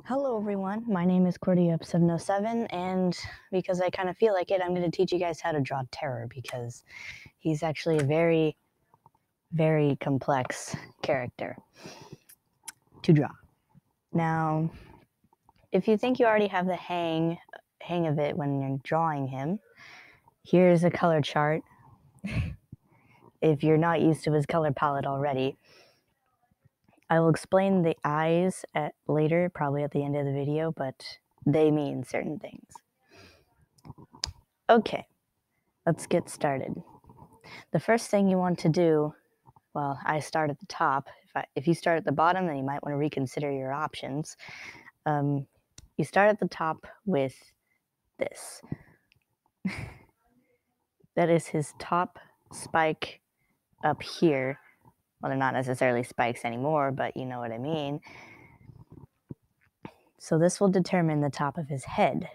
Hello everyone, my name is CordyUp707, and because I kind of feel like it, I'm going to teach you guys how to draw Terror, because he's actually a very, very complex character to draw. Now, if you think you already have the hang of it when you're drawing him, here's a color chart. If you're not used to his color palette already, I will explain the eyes later, probably at the end of the video, but they mean certain things. Okay, let's get started. The first thing you want to do, well, I start at the top. If you start at the bottom, then you might want to reconsider your options. You start at the top with this. That is his top spike up here. Well, they're not necessarily spikes anymore, but you know what I mean. So this will determine the top of his head.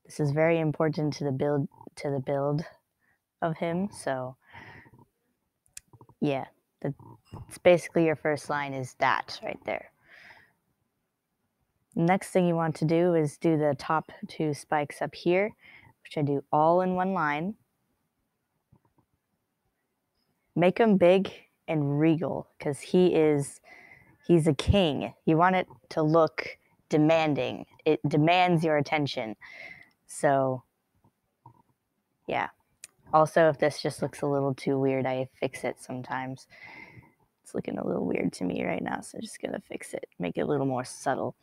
This is very important to the build of him. So yeah, it's basically your first line is that right there. Next thing you want to do is do the top two spikes up here, which I do all in one line. Make them big and regal, because he's a king. You want it to look demanding. It demands your attention. So yeah. Also, if this just looks a little too weird, I fix it sometimes. It's looking a little weird to me right now, so I'm just gonna fix it, make it a little more subtle,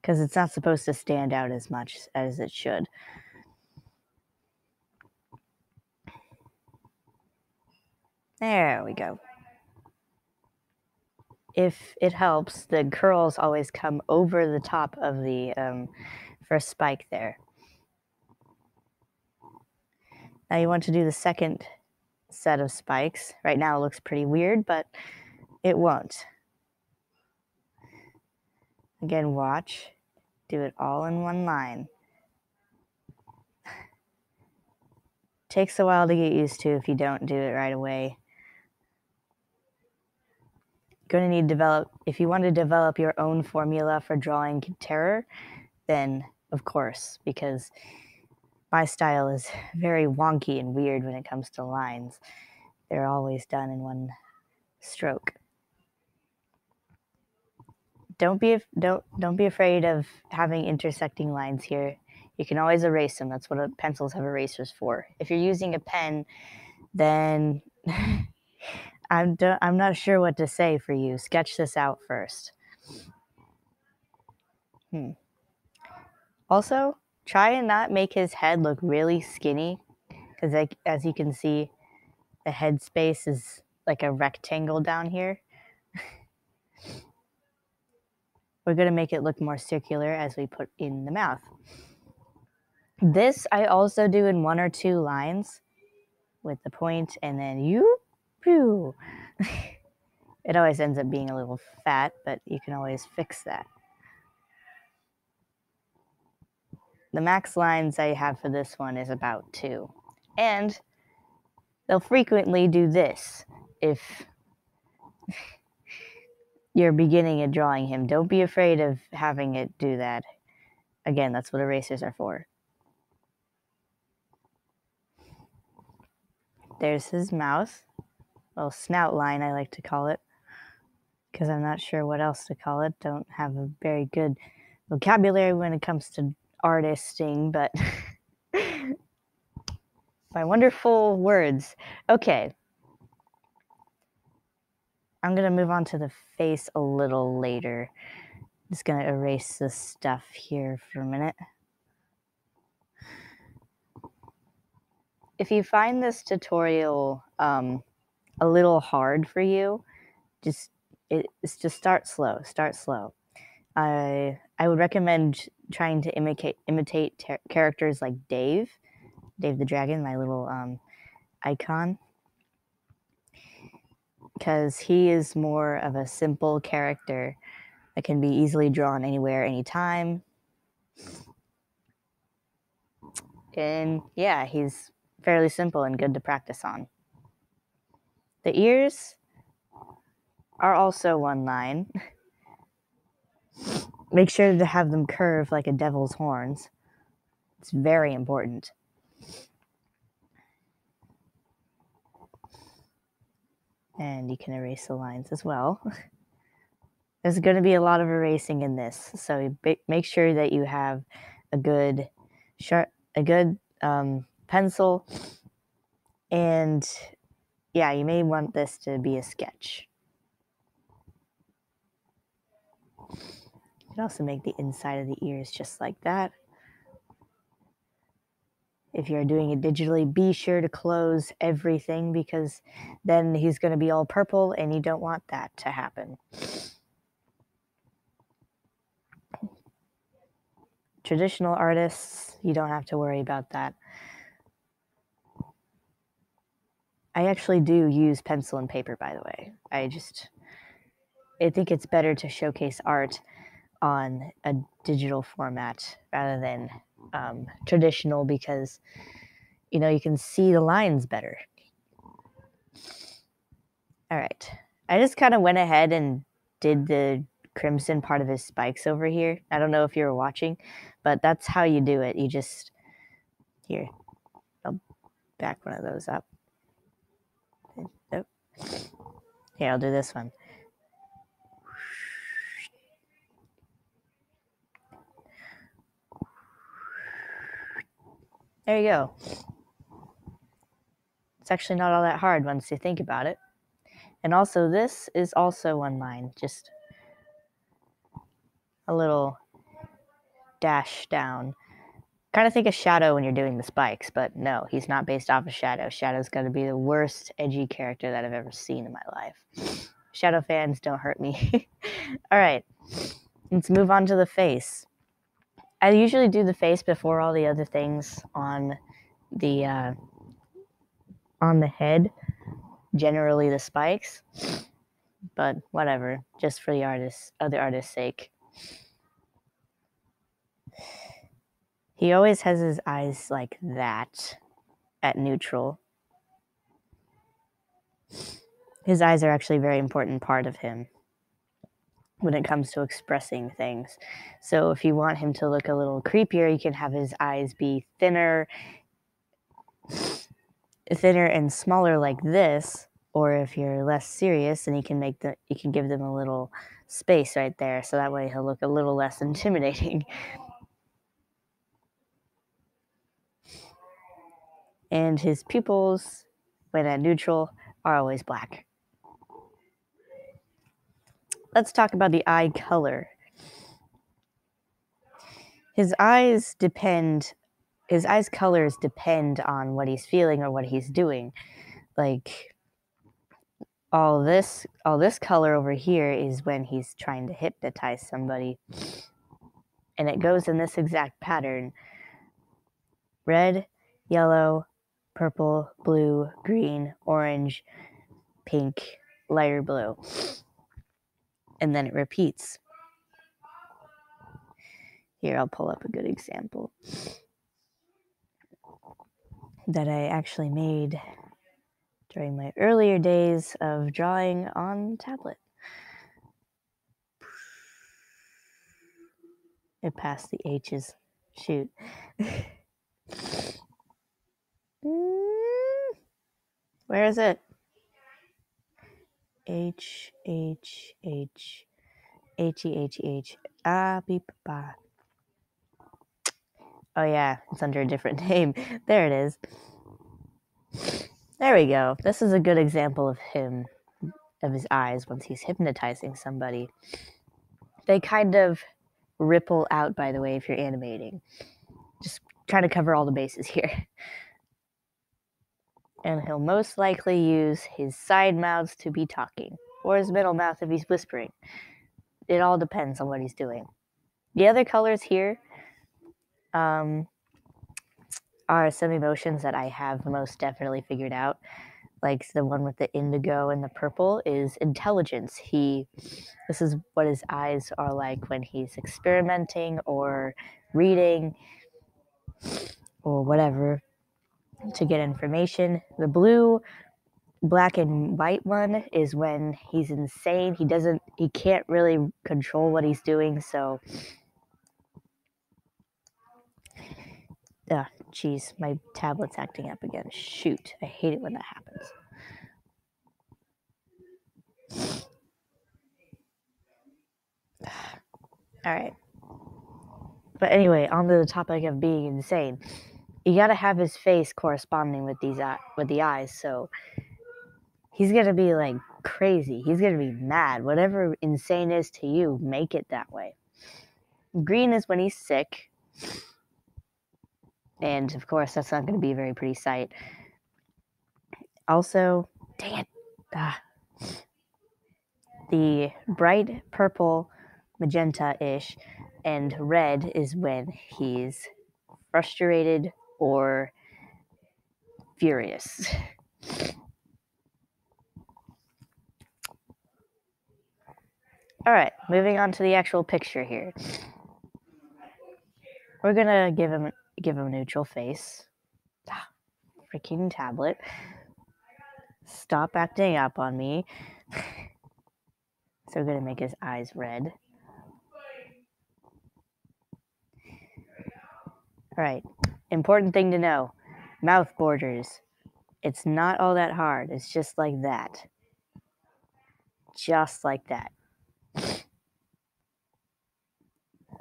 because it's not supposed to stand out as much as it should. There we go. If it helps, the curls always come over the top of the first spike there. Now you want to do the second set of spikes. Right now it looks pretty weird, but it won't. Again, watch. Do it all in one line. Takes a while to get used to if you don't do it right away. Going to need to develop, if you want to develop your own formula for drawing terror, then of course, because my style is very wonky and weird when it comes to lines. They're always done in one stroke. Don't be afraid of having intersecting lines here. You can always erase them. That's what pencils have erasers for. If you're using a pen, then I'm not sure what to say for you. Sketch this out first. Also, try and not make his head look really skinny, because like, as you can see, the head space is like a rectangle down here. We're going to make it look more circular as we put in the mouth. This I also do in one or two lines with the point, and then you. It always ends up being a little fat, but you can always fix that. The max lines I have for this one is about 2. And they'll frequently do this if you're beginning at drawing him. Don't be afraid of having it do that. Again, that's what erasers are for. There's his mouth. Well, snout line, I like to call it, because I'm not sure what else to call it. Don't have a very good vocabulary when it comes to artisting, but my wonderful words. Okay. I'm going to move on to the face a little later. Just going to erase this stuff here for a minute. If you find this tutorial a little hard for you, just start slow. Start slow. I would recommend trying to imitate characters like Dave the Dragon, my little icon, because he is more of a simple character that can be easily drawn anywhere, anytime. And yeah, he's fairly simple and good to practice on. The ears are also one line. make sure to have them curve like a devil's horns. It's very important. And you can erase the lines as well. There's going to be a lot of erasing in this, so make sure that you have a good pencil, and yeah, you may want this to be a sketch. You can also make the inside of the ears just like that. If you're doing it digitally, be sure to close everything, because then he's going to be all purple and you don't want that to happen. Traditional artists, you don't have to worry about that. I actually do use pencil and paper, by the way. I think it's better to showcase art on a digital format rather than traditional, because you know, you can see the lines better. All right, I just kind of went ahead and did the crimson part of his spikes over here. I don't know if you were watching, but that's how you do it. You just, here, I'll back one of those up. Nope. Here, I'll do this one. There you go. It's actually not all that hard once you think about it. And also, this is also one line, just a little dash down. Kind of think of Shadow when you're doing the spikes, but no, he's not based off of Shadow. Shadow's going to be the worst edgy character that I've ever seen in my life. Shadow fans, don't hurt me. All right, let's move on to the face. I usually do the face before all the other things on the head, generally the spikes, but whatever, just for the other artist's sake. He always has his eyes like that at neutral. His eyes are actually a very important part of him when it comes to expressing things. So if you want him to look a little creepier, you can have his eyes be thinner and smaller like this, or if you're less serious, then you can give them a little space right there, so that way he'll look a little less intimidating. And his pupils, when at neutral, are always black. Let's talk about the eye color. His eyes colors depend on what he's feeling or what he's doing. Like all this color over here is when he's trying to hypnotize somebody. And it goes in this exact pattern: red, yellow, purple, blue, green, orange, pink, lighter blue. And then it repeats. Here, I'll pull up a good example that I actually made during my earlier days of drawing on tablet. It passed the H's. Shoot. Where is it? H. Beep, ba. Oh yeah, it's under a different name. There it is. There we go. This is a good example of his eyes once he's hypnotizing somebody. They kind of ripple out, by the way, if you're animating. Just trying to cover all the bases here. And he'll most likely use his side mouths to be talking, or his middle mouth if he's whispering. It all depends on what he's doing. The other colors here are some emotions that I have most definitely figured out. Like the one with the indigo and the purple is intelligence. This is what his eyes are like when he's experimenting or reading or whatever to get information. The blue black and white one is when he's insane. He can't really control what he's doing, so geez, my tablet's acting up again. Shoot, I hate it when that happens. All right. But anyway, on to the topic of being insane. You gotta have his face corresponding with the eyes, so he's gonna be like crazy. He's gonna be mad. Whatever insane is to you, make it that way. Green is when he's sick. And of course, that's not gonna be a very pretty sight. Also, dang it. The bright purple, magenta-ish, and red is when he's frustrated or furious. All right, moving on to the actual picture here. We're gonna give him a neutral face. Freaking tablet. Stop acting up on me. So we're gonna make his eyes red. All right, important thing to know. Mouth borders. It's not all that hard. It's just like that. Just like that.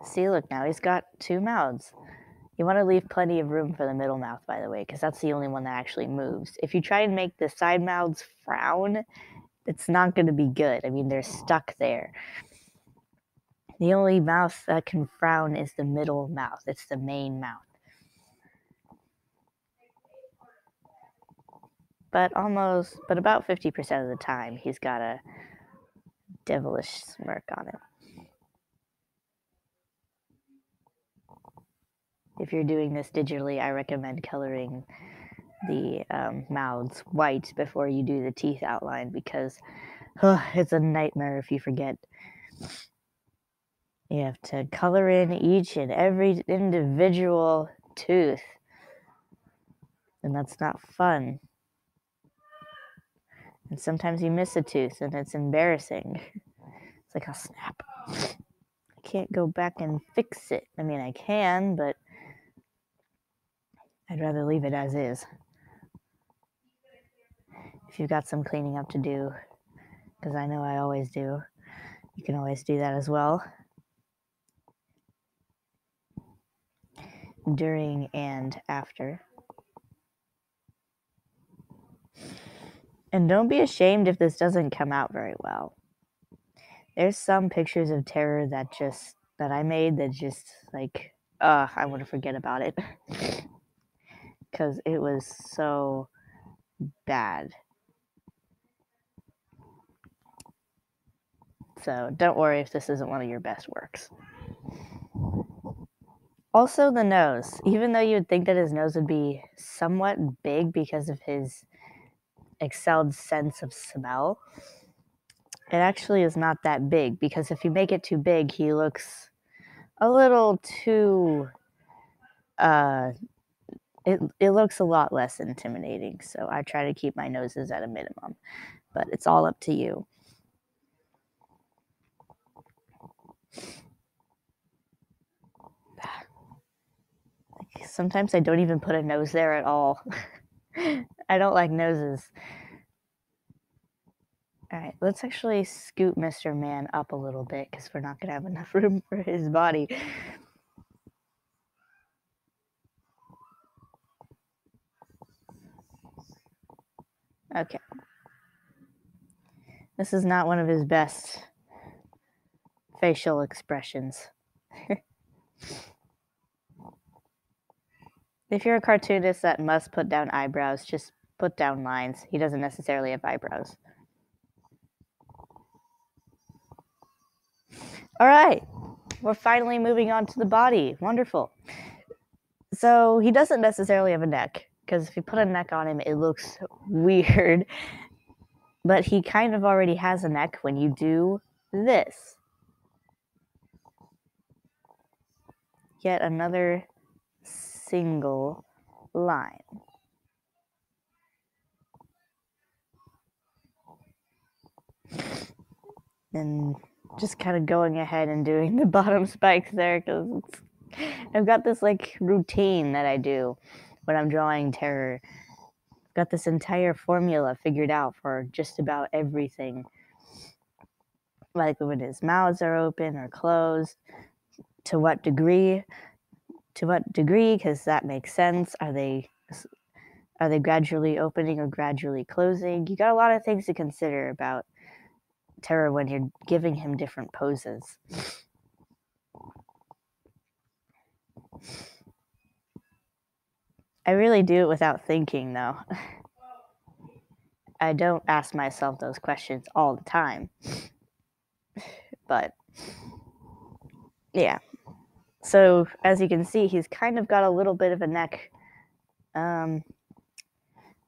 See, look, now he's got two mouths. You want to leave plenty of room for the middle mouth, by the way, because that's the only one that actually moves. If you try and make the side mouths frown, it's not going to be good. I mean, they're stuck there. The only mouth that can frown is the middle mouth. It's the main mouth. But about 50% of the time, he's got a devilish smirk on him. If you're doing this digitally, I recommend coloring the mouths white before you do the teeth outline, because it's a nightmare if you forget. You have to color in each and every individual tooth, and that's not fun. And sometimes you miss a tooth, and it's embarrassing. It's like, oh snap, I can't go back and fix it. I mean, I can, but I'd rather leave it as is. If you've got some cleaning up to do, because I know I always do, you can always do that as well. During and after. And don't be ashamed if this doesn't come out very well. There's some pictures of terror that I made that just like, I want to forget about it. Because it was so bad. So don't worry if this isn't one of your best works. Also the nose. Even though you would think that his nose would be somewhat big because of his excelled sense of smell, it actually is not that big, because if you make it too big, he looks a little too, it looks a lot less intimidating. So I try to keep my noses at a minimum, but it's all up to you. Sometimes I don't even put a nose there at all. I don't like noses. All right, let's actually scoot Mr. Man up a little bit, because we're not going to have enough room for his body. Okay. This is not one of his best facial expressions. If you're a cartoonist that must put down eyebrows, just put down lines. He doesn't necessarily have eyebrows. All right, we're finally moving on to the body. Wonderful. So he doesn't necessarily have a neck, because if you put a neck on him, it looks weird. But he kind of already has a neck when you do this. Yet another single line. And just kind of going ahead and doing the bottom spikes there because I've got this like routine that I do when I'm drawing terror. I've got this entire formula figured out for just about everything. Like when his mouths are open or closed, to what degree, because that makes sense. Are they gradually opening or gradually closing? You got a lot of things to consider about terror when you're giving him different poses. I really do it without thinking, though. I don't ask myself those questions all the time. But, yeah. So, as you can see, he's kind of got a little bit of a neck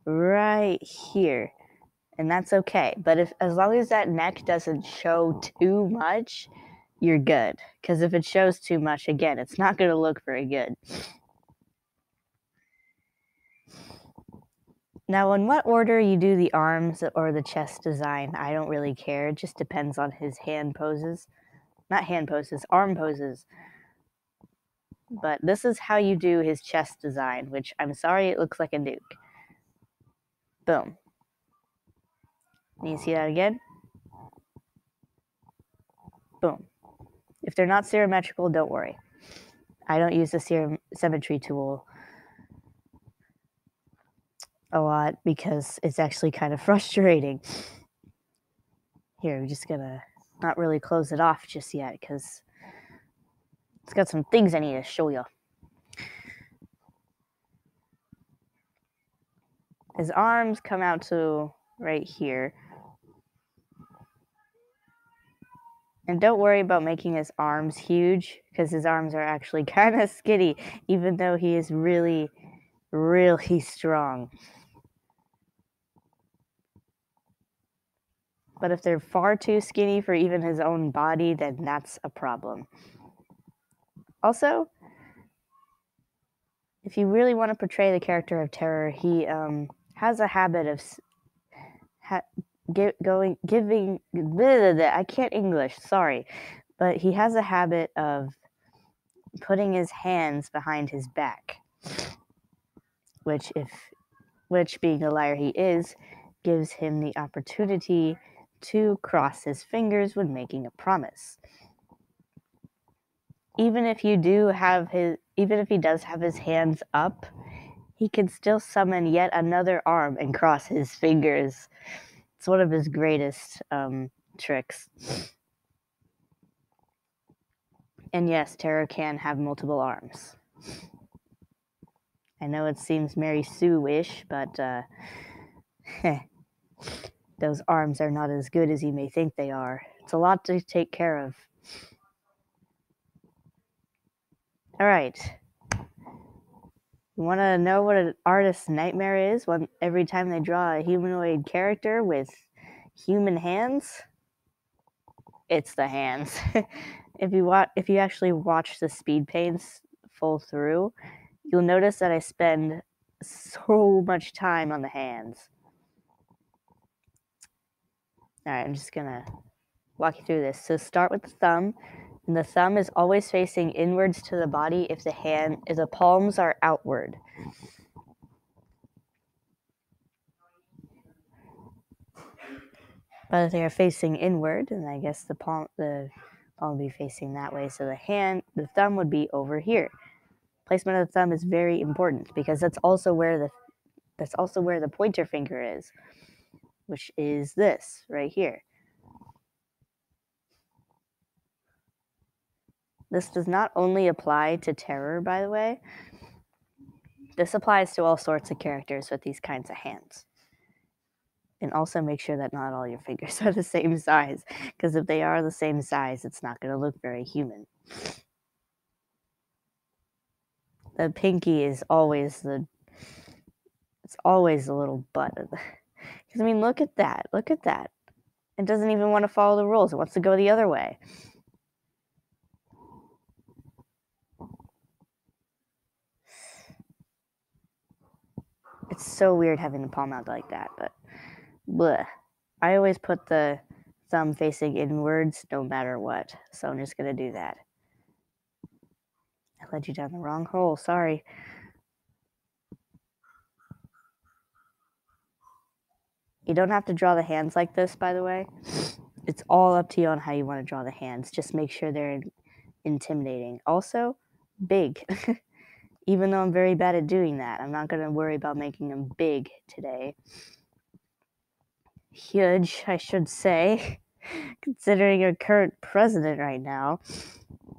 right here. And that's okay. But as long as that neck doesn't show too much, you're good. Because if it shows too much, again, it's not going to look very good. Now, in what order you do the arms or the chest design, I don't really care. It just depends on his hand poses. Not hand poses, arm poses. But this is how you do his chest design, which I'm sorry it looks like a nuke. Boom. Can you see that again? Boom. If they're not symmetrical, don't worry. I don't use the symmetry tool a lot because it's actually kind of frustrating. Here, we're just gonna not really close it off just yet because it's got some things I need to show you. His arms come out to right here. And don't worry about making his arms huge because his arms are actually kind of skinny, even though he is really, really strong. But if they're far too skinny for even his own body, then that's a problem. Also, if you really want to portray the character of terror, he has a habit of giving. I can't English, sorry, but he has a habit of putting his hands behind his back, which being the liar he is, gives him the opportunity to cross his fingers when making a promise. Even if he does have his hands up, he can still summon yet another arm and cross his fingers. It's one of his greatest tricks. And yes, terror can have multiple arms. I know it seems Mary Sue-ish, but those arms are not as good as you may think they are. It's a lot to take care of. All right. You want to know what an artist's nightmare is every time they draw a humanoid character with human hands? It's the hands. If you actually watch the speed paints full through, you'll notice that I spend so much time on the hands. All right, I'm just going to walk you through this. So start with the thumb. And the thumb is always facing inwards to the body if the palms are outward. But if they are facing inward, then I guess the palm will be facing that way. So the thumb would be over here. Placement of the thumb is very important because that's also where the pointer finger is, which is this right here. This does not only apply to terror, by the way. This applies to all sorts of characters with these kinds of hands. And also make sure that not all your fingers are the same size, because if they are the same size, it's not going to look very human. The pinky is always the little butt of the... Because, I mean, look at that. Look at that. It doesn't even want to follow the rules. It wants to go the other way. It's so weird having the palm out like that, but bleh. I always put the thumb facing inwards no matter what. So I'm just going to do that. I led you down the wrong hole. Sorry. You don't have to draw the hands like this, by the way. It's all up to you on how you want to draw the hands. Just make sure they're intimidating. Also, big. Even though I'm very bad at doing that, I'm not going to worry about making them big today. Huge, I should say, considering our current president right now.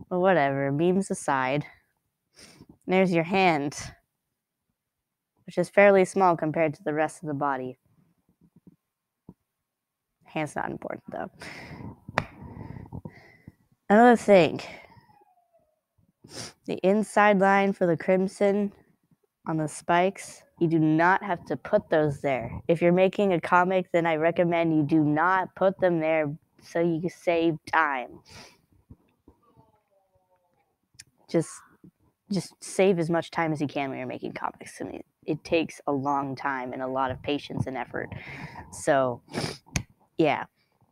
But whatever, memes aside. There's your hand, which is fairly small compared to the rest of the body. Hand's not important, though. Another thing. The inside line for the crimson on the spikes, you do not have to put those there. If you're making a comic, then I recommend you do not put them there so you can save time. Just save as much time as you can when you're making comics. I mean, it takes a long time and a lot of patience and effort. So, yeah.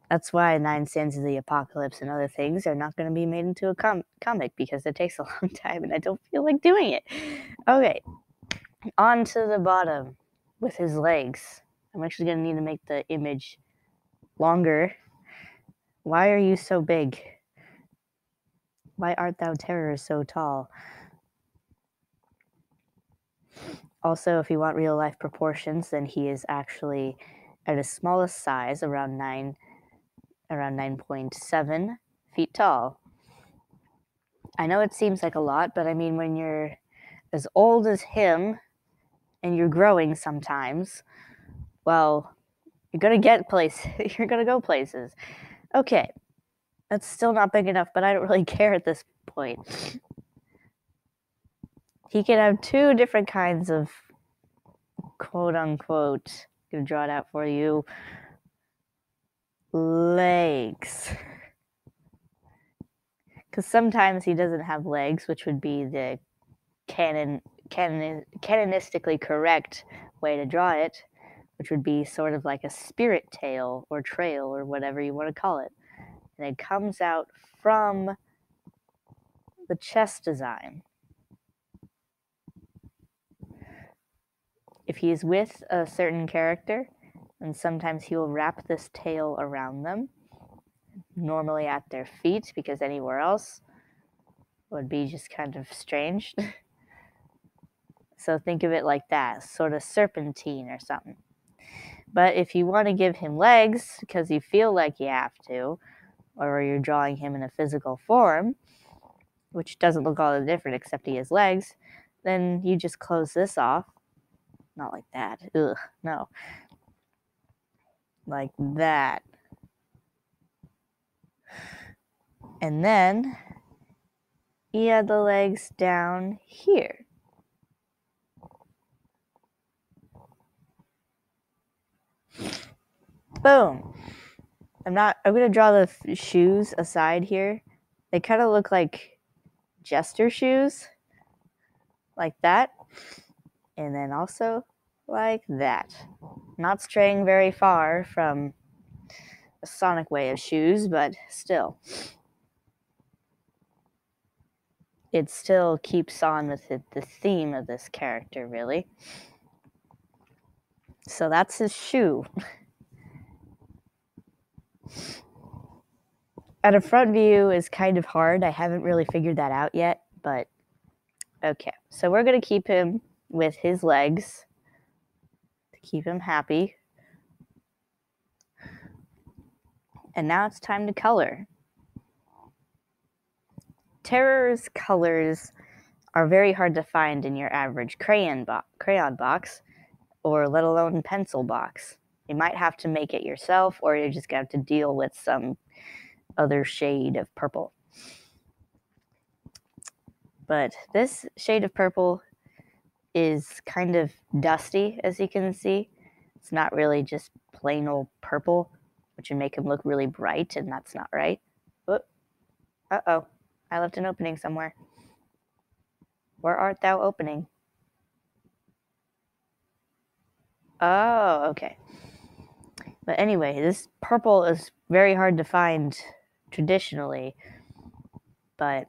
That's why 9 Sands of the Apocalypse and other things are not going to be made into a comic because it takes a long time and I don't feel like doing it. Okay, on to the bottom with his legs. I'm actually going to need to make the image longer. Why are you so big? Why art thou terror so tall? Also, if you want real life proportions, then he is actually at his smallest size, around 9.7 feet tall. I know it seems like a lot, but I mean, when you're as old as him and you're growing sometimes, well, you're going to get places. You're going to go places. Okay, that's still not big enough, but I don't really care at this point. He can have 2 different kinds of quote-unquote, I'm going to draw it out for you, legs. Because sometimes he doesn't have legs, which would be the canonistically correct way to draw it, which would be sort of like a spirit tail or trail or whatever you want to call it. And it comes out from the chest design. If he is with a certain character, then sometimes he will wrap this tail around them, normally at their feet, because anywhere else would be just kind of strange. So think of it like that, sort of serpentine or something. But if you want to give him legs, because you feel like you have to, or you're drawing him in a physical form, which doesn't look all that different except he has legs, then you just close this off. Not like that. Ugh, no. Like that. And then you add the legs down here. Boom. I'm going to draw the shoes aside here. They kind of look like jester shoes. Like that. And then also like that. Not straying very far from a Sonic way of shoes, but still. It still keeps on with the theme of this character, really. So that's his shoe. At a front view is kind of hard. I haven't really figured that out yet, but okay. So we're going to keep him with his legs to keep him happy. And now it's time to color. Terror's colors are very hard to find in your average crayon box, or let alone pencil box. You might have to make it yourself, or you're just going to have to deal with some other shade of purple. But this shade of purple is kind of dusty, as you can see. It's not really just plain old purple, which would make him look really bright, and that's not right. Uh-oh, I left an opening somewhere. Where art thou opening? Oh, okay. But anyway, this purple is very hard to find traditionally, but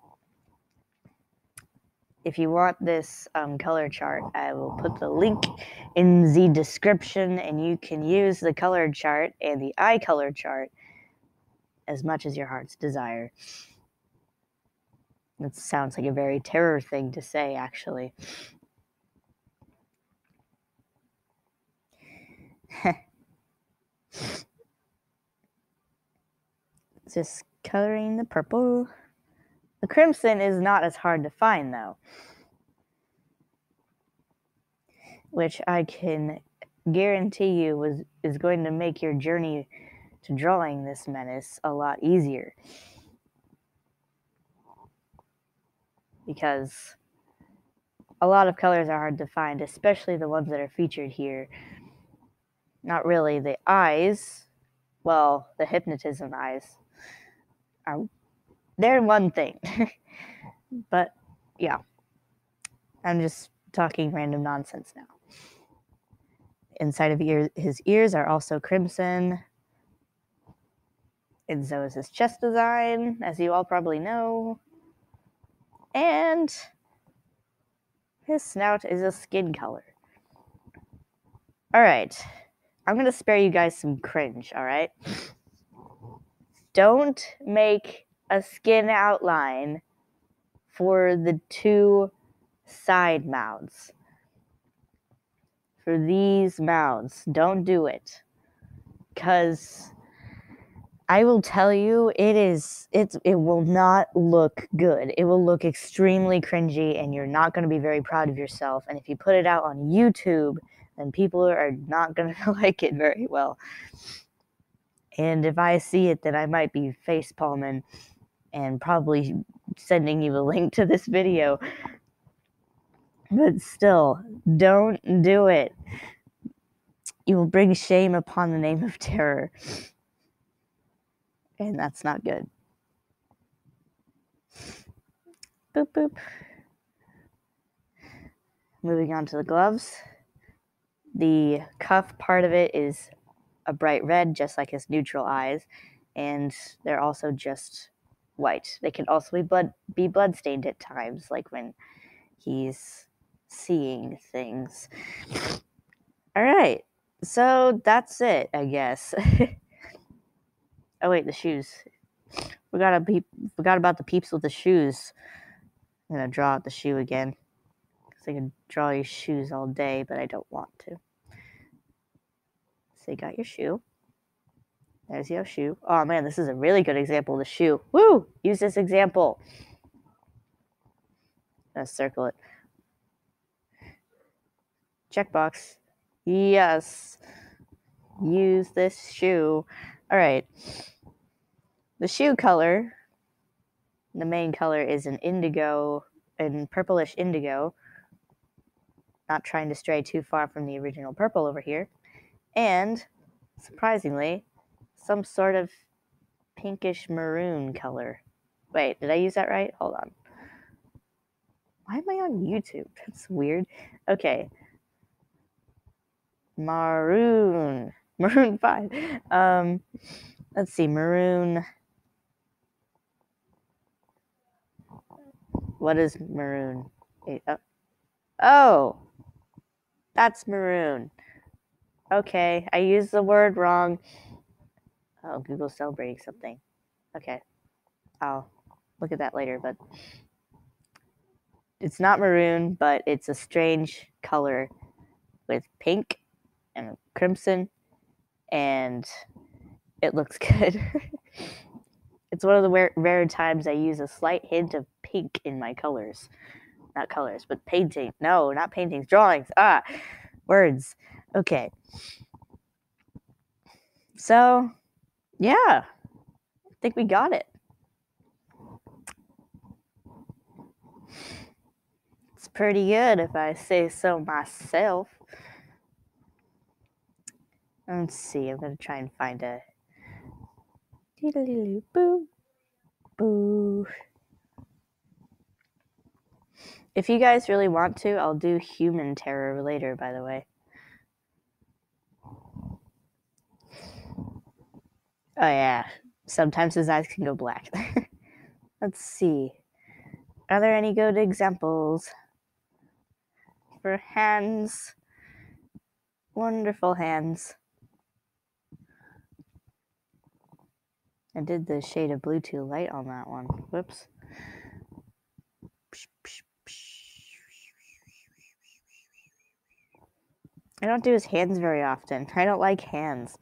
if you want this color chart, I will put the link in the description, and you can use the color chart and the eye color chart as much as your heart's desire. That sounds like a very terror thing to say, actually. Just coloring the purple. The crimson is not as hard to find, though, which I can guarantee you is going to make your journey to drawing this menace a lot easier. Because a lot of colors are hard to find, especially the ones that are featured here. Not really. The eyes, well, the hypnotism eyes, they're one thing. But, yeah. I'm just talking random nonsense now. Inside of his ears are also crimson. And so is his chest design, as you all probably know. And his snout is a skin color. Alright. I'm going to spare you guys some cringe, alright? Don't make a skin outline for the two side mouths. For these mouths, don't do it. Because I will tell you, it will not look good. It will look extremely cringy, and you're not going to be very proud of yourself. And if you put it out on YouTube, then people are not going to like it very well. And if I see it, then I might be facepalming and probably sending you a link to this video. But still, don't do it. You will bring shame upon the name of terror. And that's not good. Boop, boop. Moving on to the gloves. The cuff part of it is a bright red, just like his neutral eyes. And they're also just white. They can also be bloodstained at times, like when he's seeing things. Alright, so that's it, I guess. Oh wait, the shoes. Forgot about the peeps with the shoes. I'm gonna draw out the shoe again, because I can draw your shoes all day, but I don't want to. So you got your shoe. There's your shoe. Oh man, this is a really good example of the shoe. Woo! Use this example. Let's circle it. Checkbox. Yes. Use this shoe. Alright. The shoe color, the main color, is an indigo, and purplish indigo. Not trying to stray too far from the original purple over here. And, surprisingly, some sort of pinkish maroon color. Wait, did I use that right? Hold on. Why am I on YouTube? That's weird. Okay. Maroon 5. Let's see, maroon. What is maroon? Oh, that's maroon. Okay, I used the word wrong. Oh, Google's celebrating something. Okay, I'll look at that later, but it's not maroon, but it's a strange color with pink and crimson, and it looks good. It's one of the rare times I use a slight hint of pink in my colors. Not colors, but painting. No, not paintings. Drawings. Words. Okay. So, yeah. I think we got it. It's pretty good if I say so myself. Let's see. I'm going to try and find a... Boo. Boo. If you guys really want to, I'll do human terror later, by the way. Oh yeah, sometimes his eyes can go black. Let's see. Are there any good examples for hands? Wonderful hands. I did the shade of blue too light on that one. Whoops. I don't do his hands very often. I don't like hands.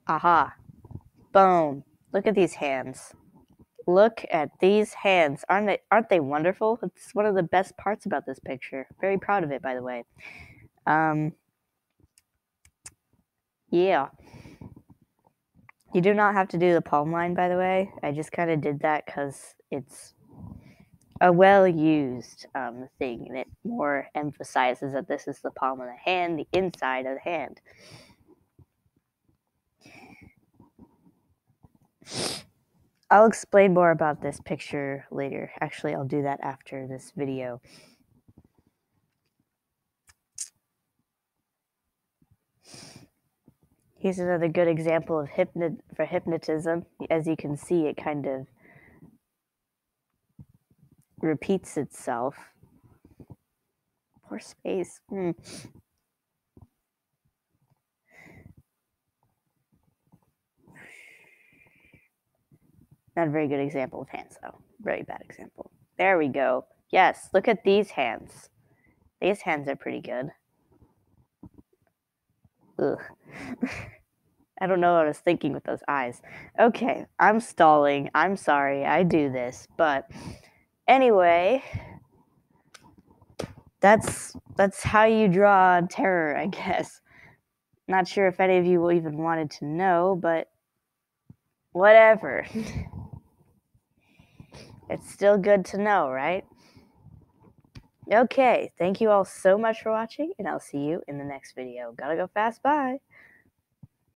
Aha. Boom. Look at these hands. Look at these hands. Aren't they wonderful? It's one of the best parts about this picture. Very proud of it, by the way. Yeah. You do not have to do the palm line, by the way. I just kind of did that because it's a well-used thing, and it more emphasizes that this is the palm of the hand, the inside of the hand. I'll explain more about this picture later. Actually, I'll do that after this video. Here's another good example of hypnotism. As you can see, it kind of repeats itself. Poor space. Not a very good example of hands, though. Very bad example. There we go. Yes, look at these hands. These hands are pretty good. Ugh. I don't know what I was thinking with those eyes. Okay, I'm stalling. I'm sorry. I do this. But anyway, that's how you draw terror, I guess. Not sure if any of you will even wanted to know, but whatever. It's still good to know, right? Okay, thank you all so much for watching, and I'll see you in the next video. Gotta go fast, bye!